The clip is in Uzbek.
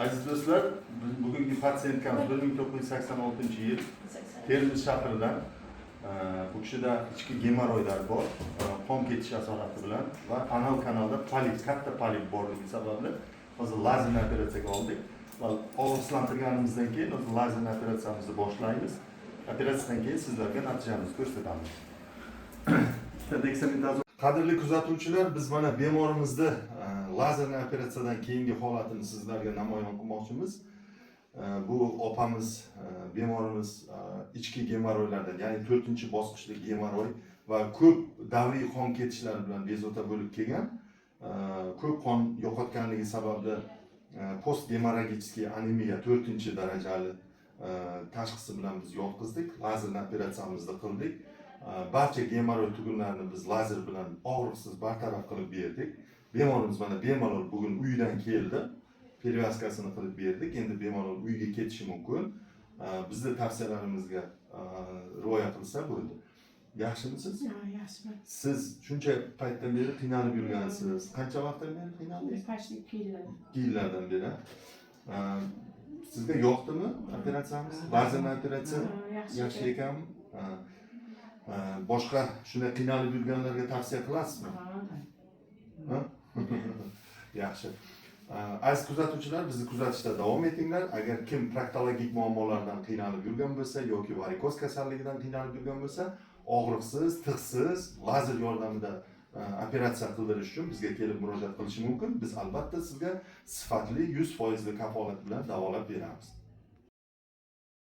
Aziz do'stlar, bugungi patsiyentkamiz 1986-yil Termiz shahridan. Bu kishida ichki gemoroylar bor, qon ketish asorati bilan va anal kanalda polip, katta polip borligi sababli hozir lazerli operatsiyaga oldik. Va og'riqlantirganimizdan keyin o'zi lazerli operatsiyamizni boshlaymiz. Operatsiyadan keyin sizlarga natijamizni ko'rsatamiz. Qadrli kuzatuvchilar, biz mana bemorimizni lazerli operatsiyadan keyingi holatini sizlarga namoyon qilmoqchimiz. Bu opamiz, bemorimiz ichki gemoroylardan, ya'ni 4-bosqichli gemoroy va ko'p davriy qon ketishlar bilan bezovta bo'lib kelgan. Ko'p qon yo'qotganligi sababli post gemorragicheskiy anemiya 4-darajali tashxisi bilan biz yotqizdik. Lazerli operatsiyamizni qildik. Barcha gemoroy tugunlarini biz lazer bilan og'riqsiz bartaraf qilib berdik. Bemorimiz mana bemalol bugun uydan keldi. Perevazkasini qilib berdik. Endi bemalol uyga ketishi mumkin. Bizning tavsiyalarimizga rioya qilsa bo'ldi. Yaxshimisiz? Yaxshiman. Siz shuncha paytdan beri qiynalib yurgansiz. Qancha vaqtdan beri qiynaldingiz? Почти 2 yildan. 2 yillardan beri. Sizga yoqdimi operatsiyamiz? Lazerli operatsiya yaxshi ekanmi? Boshqa shunday qiynalib yurganlarga tavsiya qilasizmi? Yaxshi. Aziz kuzatuvchilar, bizni kuzatishda davom etinglar. Agar kim proktologik muammolardan qiynalib yurgan bo'lsa yoki varikoz kasalligidan qiynalib yurgan bo'lsa, og'riqsiz, tig'siz lazer yordamida operatsiya qildirish uchun bizga kelib murojaat qilishi mumkin. Biz albatta sizga sifatli 100% kafolat bilan davolab beramiz.